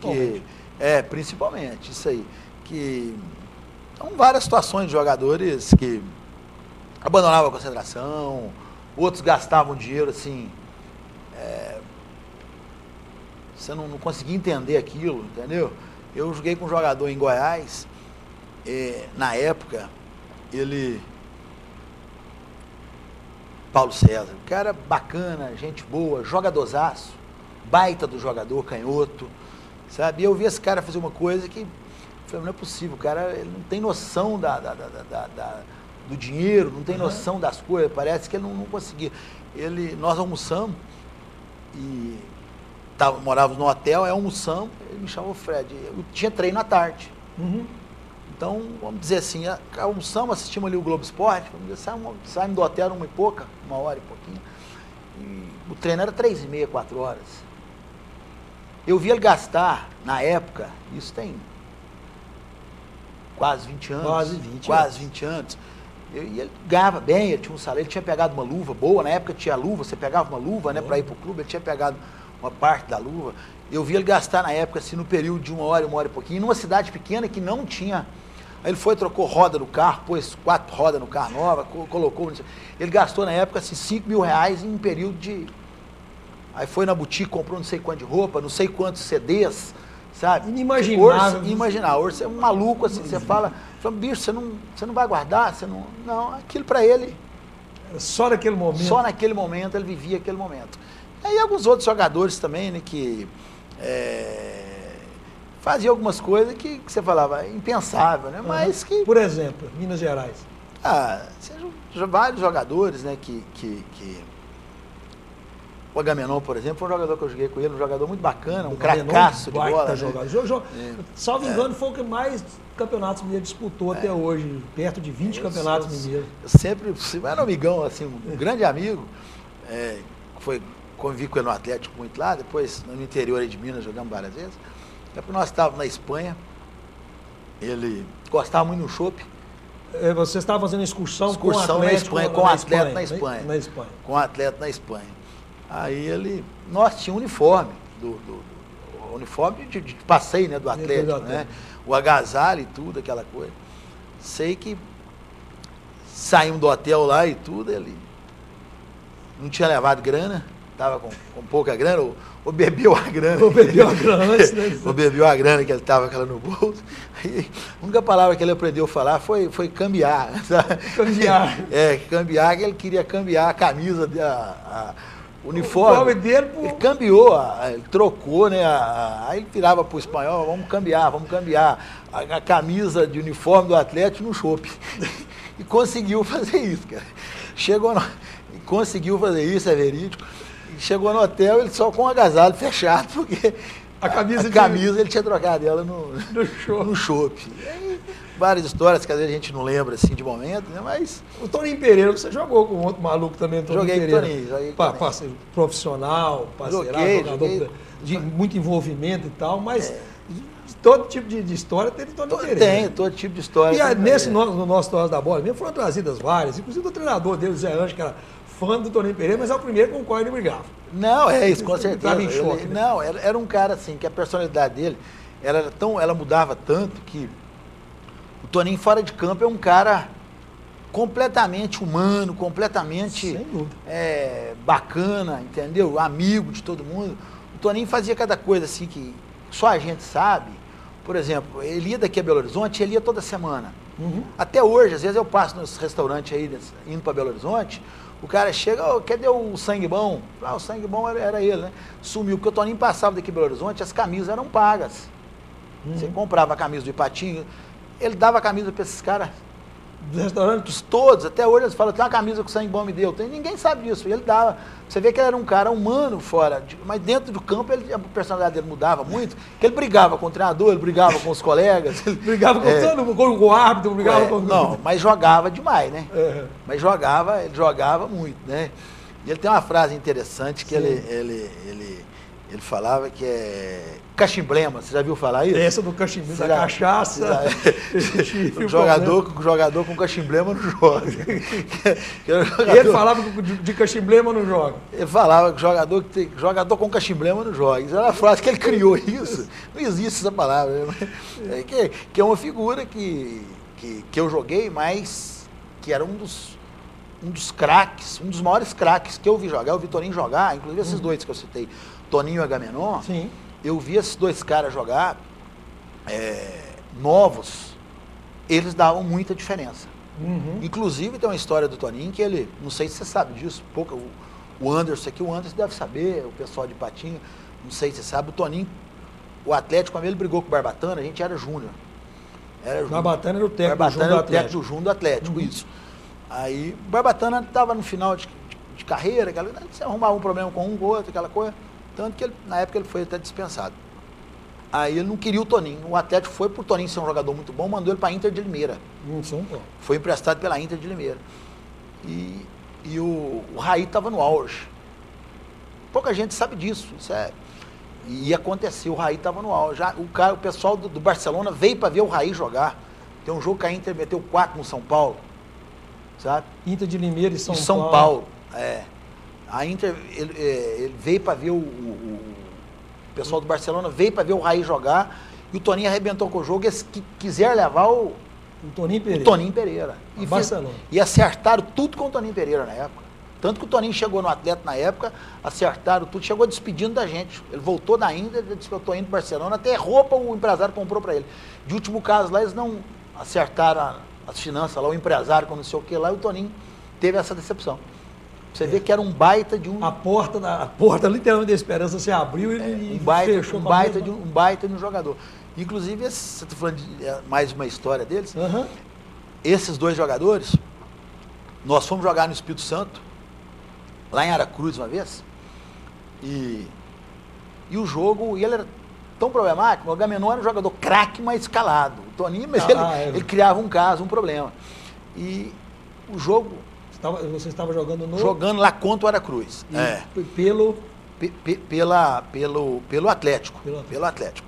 Principalmente, isso aí. São várias situações de jogadores que abandonavam a concentração, outros gastavam dinheiro assim... Você não conseguia entender aquilo, entendeu? Eu joguei com um jogador em Goiás, na época, ele Paulo César. O cara bacana, gente boa, jogadorzaço, baita do jogador, canhoto, sabe? E eu vi esse cara fazer uma coisa que, falei, não é possível, o cara ele não tem noção do dinheiro, não tem noção das coisas, parece que ele não conseguia. Nós almoçamos e morávamos no hotel, almoçamos, ele me chamou, Fred, eu tinha treino à tarde. Então, vamos dizer assim, almoçamos, assistimos ali o Globo Esporte, vamos dizer, saímos do hotel uma hora e pouquinho, e o treino era 3h30, 4 horas. Eu vi ele gastar, na época, isso tem quase 20 anos. Quase 20 anos. E ele ganhava bem, ele tinha um salário, ele tinha pegado uma luva boa, na época tinha luva, você pegava uma luva, né, para ir para o clube, ele tinha pegado uma parte da luva. Eu vi ele gastar na época, assim, no período de uma hora e pouquinho, numa cidade pequena que não tinha. Aí ele foi, trocou roda no carro, pôs 4 rodas no carro nova, colocou. Ele gastou na época assim, R$5.000 em um período de. Aí foi na boutique, comprou não sei quanto de roupa, não sei quantos CDs, sabe? Inimaginável. Imaginar. Hoje você é um maluco assim, você fala, bicho, você não vai guardar? Você não. Não, aquilo para ele. Só naquele momento. Só naquele momento, ele vivia aquele momento. Aí alguns outros jogadores também, né, que. Fazia algumas coisas que você falava impensável, né? Mas que... Por exemplo, Minas Gerais. Vários jogadores, né? O Agamenon, por exemplo, foi um jogador que eu joguei com ele, um jogador muito bacana, um cracaço de bola. Né? Salvo engano, foi o que mais campeonatos mineiros disputou até hoje, perto de 20 campeonatos mineiros. Eu sempre, era um amigão, assim, um grande amigo, convivi com ele no Atlético muito lá, depois no interior de Minas jogamos várias vezes. Porque nós estávamos na Espanha, ele gostava muito no chopp. Você estava fazendo excursão com o Atlético na Espanha, com o atleta na Espanha. Na Espanha. Com o atleta na Espanha. Aí nós tínhamos uniforme, uniforme de passeio, né, do Atlético, né? O agasalho e tudo, aquela coisa. Sei que saímos do hotel lá e tudo, ele não tinha levado grana, estava com pouca grana, ou bebeu a grana. Ou bebeu a grana antes, né? Ou bebeu a grana que ele estava com ela no bolso. Aí, a única palavra que ele aprendeu a falar foi cambiar. Sabe? Cambiar. Cambiar, que ele queria cambiar a camisa, o uniforme. Dele, ele cambiou, ele trocou, né? Aí ele virava para o espanhol, vamos cambiar a camisa de uniforme do Atlético no chopp. E conseguiu fazer isso, cara. Conseguiu fazer isso, é verídico. Chegou no hotel, ele só com o agasalho fechado, porque a camisa ele tinha trocado ela no chopp. Várias histórias que às vezes a gente não lembra assim de momento, né? Mas. O Toninho Pereira, você jogou com outro maluco também, Toninho Pereira. Joguei com Parceiro profissional, jogador de muito envolvimento e tal, mas todo tipo de história teve Toninho Pereira. Tem, todo tipo de história. E no nosso Histórias da Bola mesmo foram trazidas várias, inclusive do treinador dele, o Zé Anjo, que era fã do Toninho Pereira, mas é o primeiro com o qual ele brigava. Não, isso, com certeza. Em choque, né? Não, era um cara assim, que a personalidade dele, ela mudava tanto que o Toninho fora de campo é um cara completamente humano, completamente bacana, entendeu? Amigo de todo mundo. O Toninho fazia cada coisa assim que só a gente sabe. Por exemplo, ele ia daqui a Belo Horizonte, ele ia toda semana. Até hoje, às vezes eu passo nos restaurantes aí, indo para Belo Horizonte, o cara chega, cadê o sangue bom? O sangue bom era ele, né? Sumiu, porque o Toninho passava daqui a Belo Horizonte, as camisas eram pagas. Você comprava a camisa do Ipatinho, ele dava a camisa para esses caras. Dos restaurantes? Todos, até hoje eles falam, tem uma camisa que o sangue bom me deu. Ninguém sabe disso, e ele dava. Você vê que ele era um cara humano fora, mas dentro do campo a personalidade dele mudava muito, que ele brigava com o treinador, ele brigava com os colegas. Ele brigava com todo mundo, com o árbitro, brigava com... Não, mas jogava demais, né? Mas ele jogava muito, né? E ele tem uma frase interessante que ele falava que é cachimblema, você já viu falar isso? Essa do cachimblema, da cachaça. Jogador com cachimblema não joga. Ele falava de cachimblema não joga. Ele falava que jogador com cachimblema não joga. Isso era uma frase que ele criou isso. Não existe essa palavra. Que é uma figura que eu joguei, mas que era um dos craques, um dos maiores craques que eu vi jogar. Eu vi Toninho jogar, inclusive esses dois que eu citei, Toninho e Agamenon. Sim. Eu vi esses dois caras jogar novos, eles davam muita diferença. Inclusive tem uma história do Toninho que ele, não sei se você sabe disso, o Anderson aqui, o Anderson deve saber, o pessoal de Patinga, não sei se você sabe, o Toninho, o Atlético, quando ele brigou com o Barbatana, a gente era júnior. Barbatana era o técnico do Júnior do Atlético. Do Júnior do Atlético, isso. Aí o Barbatana estava no final de carreira, você arrumava um problema com um, com outro, aquela coisa. Tanto que na época ele foi até dispensado. Aí ele não queria o Toninho. O Atlético foi por Toninho ser um jogador muito bom, mandou ele para a Inter de Limeira. Foi emprestado pela Inter de Limeira. E o Raí estava no auge. Pouca gente sabe disso. E aconteceu, o Raí estava no auge. O pessoal do Barcelona veio para ver o Raí jogar. Tem um jogo que a Inter meteu 4 no São Paulo. Sabe? Inter de Limeira e São Paulo. A Inter, ele veio para ver o pessoal do Barcelona veio para ver o Raí jogar e o Toninho arrebentou com o jogo e quiser levar o Toninho Pereira. E acertaram tudo com o Toninho Pereira na época. Tanto que o Toninho chegou no Atlético na época, acertaram tudo, chegou despedindo da gente. Ele voltou da Índia, disse que eu estou indo para Barcelona, até roupa o empresário comprou para ele. De último caso lá, eles não acertaram as finanças lá, o empresário, com não sei o que lá, e o Toninho teve essa decepção. Você vê que era um baita de um... A porta literalmente da esperança se abriu e fechou. Um baita de um jogador. Inclusive, você está falando de mais uma história deles, esses dois jogadores, nós fomos jogar no Espírito Santo, lá em Aracruz uma vez, e o jogo, ele era tão problemático, o Agamenon era um jogador craque, mas escalado. O Toninho, mas ele criava um caso, um problema. E o jogo... Você estava jogando Jogando lá contra o Aracruz. Pelo Atlético. Pelo Atlético.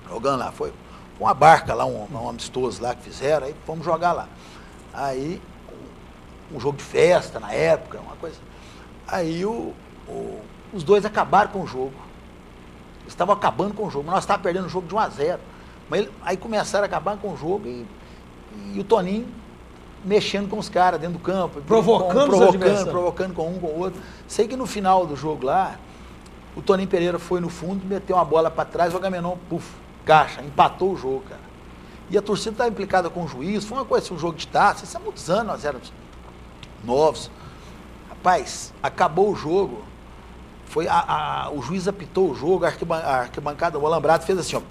Jogando lá. Foi uma barca lá, um amistoso lá que fizeram, aí fomos jogar lá. Aí, um jogo de festa na época, uma coisa. Aí os dois acabaram com o jogo. Eles estavam acabando com o jogo, mas nós estávamos perdendo o jogo de 1-0. Mas aí começaram a acabar com o jogo e o Toninho mexendo com os caras dentro do campo, provocando com um, com o outro. Sei que no final do jogo lá, o Toninho Pereira foi no fundo, meteu uma bola para trás, o Agamenon, caixa, empatou o jogo, cara. E a torcida estava implicada com o juiz, foi uma coisa assim, um jogo de taça, isso há muitos anos, nós éramos novos. Rapaz, acabou o jogo, o juiz apitou o jogo, a arquibancada, o Alambrado fez assim, ó.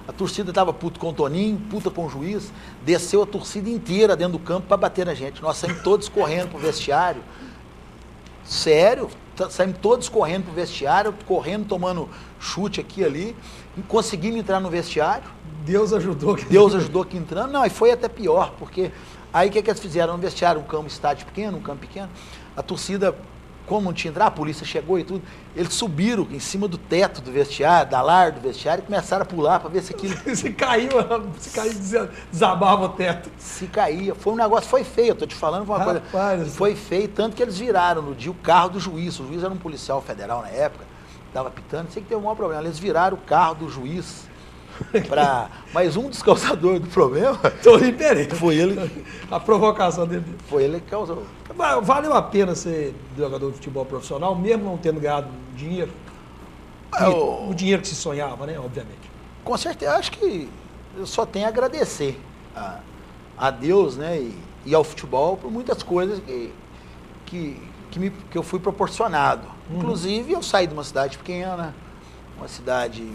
A torcida estava puta com o Toninho, puta com o juiz, desceu a torcida inteira dentro do campo para bater na gente. Nós saímos todos correndo pro vestiário. Sério? Saímos todos correndo pro vestiário, correndo, tomando chute aqui e ali, e conseguimos entrar no vestiário. Deus ajudou que entrando. Não, e foi até pior, porque aí o que eles fizeram? No vestiário, um estádio pequeno, um campo pequeno, a torcida, como não tinha entrado, a polícia chegou e tudo, eles subiram em cima do teto do vestiário, da laje do vestiário, e começaram a pular para ver se aquilo... se caiu, desabava o teto. Se caía. Foi um negócio, foi feio, eu tô te falando uma coisa. Foi feio, tanto que eles viraram no dia o carro do juiz. O juiz era um policial federal na época, estava pitando, sei que teve um maior problema. Eles viraram o carro do juiz para... Mas um dos causadores do problema... Toninho Pereira. Foi ele... A provocação dele. Foi ele que causou. Valeu a pena ser jogador de futebol profissional, mesmo não tendo ganhado dinheiro? O dinheiro que se sonhava, né? Obviamente. Com certeza, acho que eu só tenho a agradecer a Deus, né? E ao futebol por muitas coisas que eu fui proporcionado. Inclusive, eu saí de uma cidade pequena, uma cidade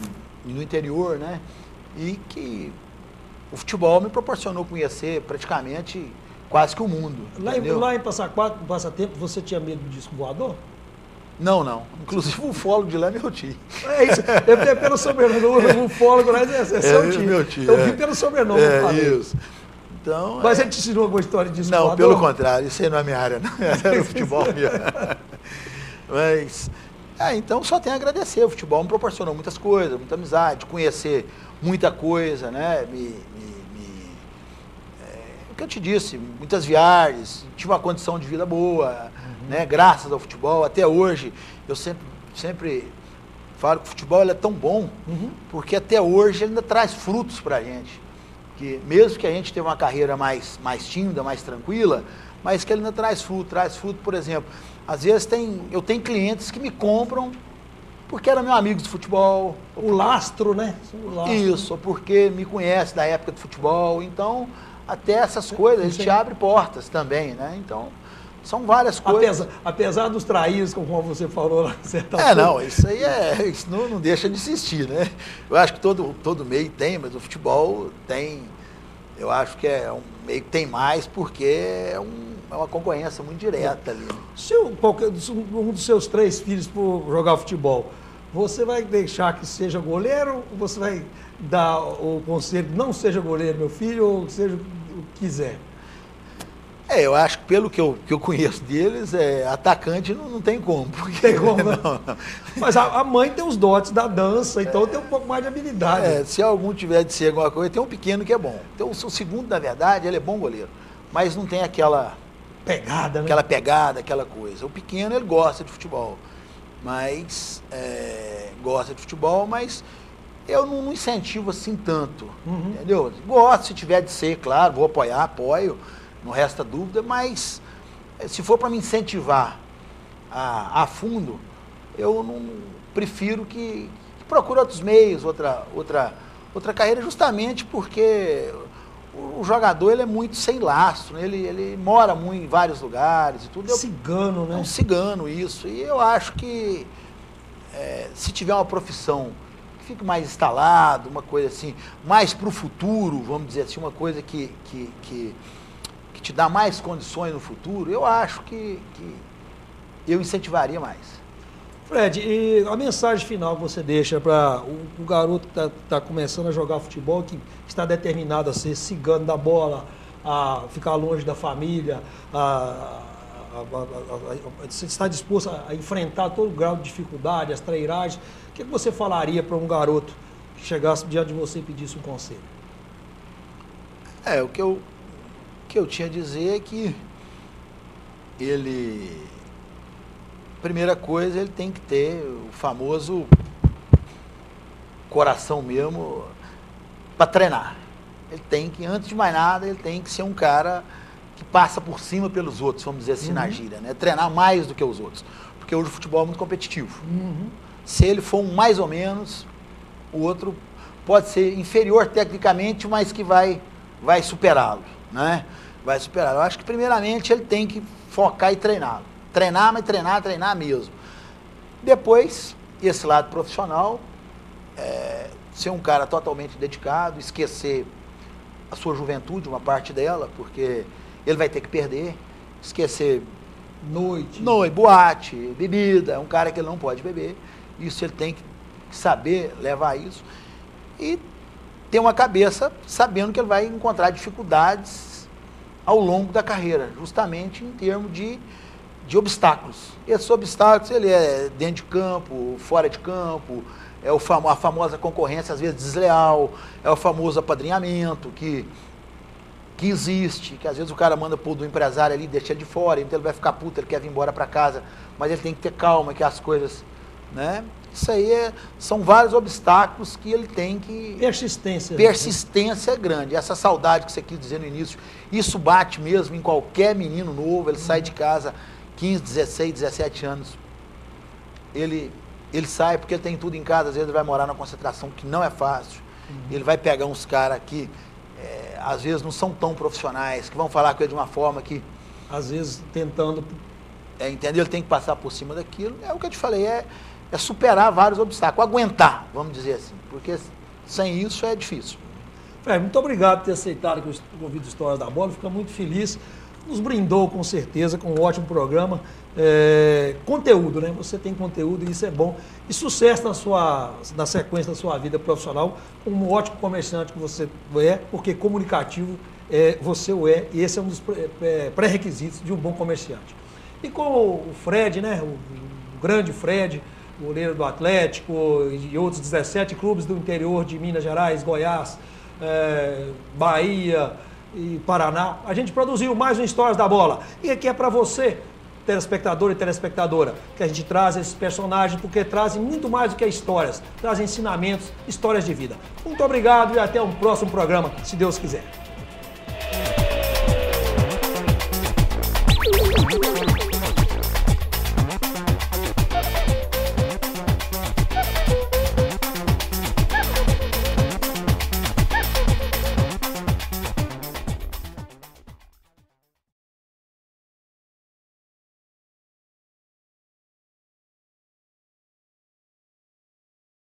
no interior, né? E que o futebol me proporcionou conhecer praticamente quase que o mundo. Lá em Passatempo, você tinha medo do disco voador? Não. Inclusive o ufólogo de lá é meu tio. É isso. Pelo sobrenome, o ufólogo lá é seu tio. Meu tio. Eu vi pelo sobrenome. Isso. Então, mas ele te ensinou alguma história de disco voador? Não, pelo contrário. Isso aí não é minha área, não. Era o futebol mesmo. Mas... então só tenho a agradecer. O futebol me proporcionou muitas coisas, muita amizade, conhecer muita coisa, né? O que eu te disse, muitas viagens, tive uma condição de vida boa, né? Graças ao futebol. Até hoje, eu sempre falo que o futebol ele é tão bom, porque até hoje ele ainda traz frutos pra gente. Que mesmo que a gente tenha uma carreira mais tímida, mais tranquila, mas que ele ainda traz fruto, por exemplo. Às vezes eu tenho clientes que me compram porque eram meus amigos de futebol. O lastro, né? Isso, ou porque me conhece da época do futebol. Então, até essas coisas, ele te abre portas também, né? Então, são várias coisas. Apesar dos traídos, como você falou lá, certa não, isso aí isso não deixa de existir, né? Eu acho que todo meio tem, mas o futebol tem, eu acho que é um meio que tem mais, porque é uma concorrência muito direta ali. Se um dos seus 3 filhos for jogar futebol, você vai deixar que seja goleiro ou você vai dar o conselho, não seja goleiro, meu filho, ou seja o que quiser? Eu acho que pelo que eu conheço deles, atacante não tem como. Porque, tem como, não. Mas a mãe tem os dotes da dança, então tem um pouco mais de habilidade. Se algum tiver de ser alguma coisa, tem um pequeno que é bom. Então, o segundo, na verdade, ele é bom goleiro, mas não tem aquela pegada, né? Aquela pegada, aquela coisa. O pequeno, ele gosta de futebol, mas eu não incentivo assim tanto, entendeu? Gosto, se tiver de ser, claro, vou apoiar, apoio, não resta dúvida, mas se for para me incentivar a fundo, eu não prefiro que procure outros meios, outra carreira, justamente porque o jogador ele é muito sem laço, né? Ele mora muito em vários lugares e tudo. Cigano, né? É um cigano, isso. E eu acho que se tiver uma profissão que fique mais instalado, uma coisa assim, mais para o futuro, vamos dizer assim, uma coisa que te dá mais condições no futuro, eu acho que eu incentivaria mais. Fred, e a mensagem final que você deixa para o garoto que está começando a jogar futebol, que está determinado a ser cigano da bola, a ficar longe da família, você está disposto a enfrentar todo grau de dificuldade, as trairagens, o que você falaria para um garoto que chegasse diante de você e pedisse um conselho? O que eu tinha a dizer é que primeira coisa, ele tem que ter o famoso coração mesmo para treinar. Ele tem que, antes de mais nada, ele tem que ser um cara que passa por cima pelos outros, vamos dizer assim, na gíria, né? Treinar mais do que os outros. Porque hoje o futebol é muito competitivo. Se ele for um mais ou menos, o outro pode ser inferior tecnicamente, mas que vai superá-lo, né? Vai superá-lo. Eu acho que, primeiramente, ele tem que focar e treiná-lo. Treinar, mas treinar mesmo. Depois, esse lado profissional, ser um cara totalmente dedicado, esquecer a sua juventude, uma parte dela, porque ele vai ter que perder, esquecer noite, boate, bebida, é um cara que ele não pode beber, isso ele tem que saber levar isso e ter uma cabeça sabendo que ele vai encontrar dificuldades ao longo da carreira, justamente em termos de obstáculos. Esses obstáculos, ele é dentro de campo, fora de campo, a famosa concorrência, às vezes, desleal, é o famoso apadrinhamento que existe, que às vezes o cara manda pôr do empresário ali, deixa ele de fora, então ele vai ficar puto, ele quer vir embora para casa, mas ele tem que ter calma, que as coisas, né? Isso aí são vários obstáculos que ele tem que... Persistência grande. Essa saudade que você quis dizer no início, isso bate mesmo em qualquer menino novo, ele sai de casa 15, 16, 17 anos, ele sai porque ele tem tudo em casa, às vezes ele vai morar numa concentração que não é fácil, ele vai pegar uns caras que às vezes não são tão profissionais, que vão falar com ele de uma forma que... Às vezes tentando... entendeu? Ele tem que passar por cima daquilo, é o que eu te falei, é superar vários obstáculos, aguentar, vamos dizer assim, porque sem isso é difícil. Fred, muito obrigado por ter aceitado o convite de Histórias da Bola, fico muito feliz. Nos brindou, com certeza, com um ótimo programa. Conteúdo, né? Você tem conteúdo e isso é bom. E sucesso na sequência da sua vida profissional, como um ótimo comerciante que você porque comunicativo você e esse é um dos pré-requisitos de um bom comerciante. E com o Fred, né? O grande Fred, goleiro do Atlético e outros 17 clubes do interior de Minas Gerais, Goiás, Bahia e Paraná, a gente produziu mais um Histórias da Bola. E aqui é para você, telespectador e telespectadora, que a gente traz esses personagens, porque trazem muito mais do que histórias, trazem ensinamentos, histórias de vida. Muito obrigado e até um próximo programa, se Deus quiser.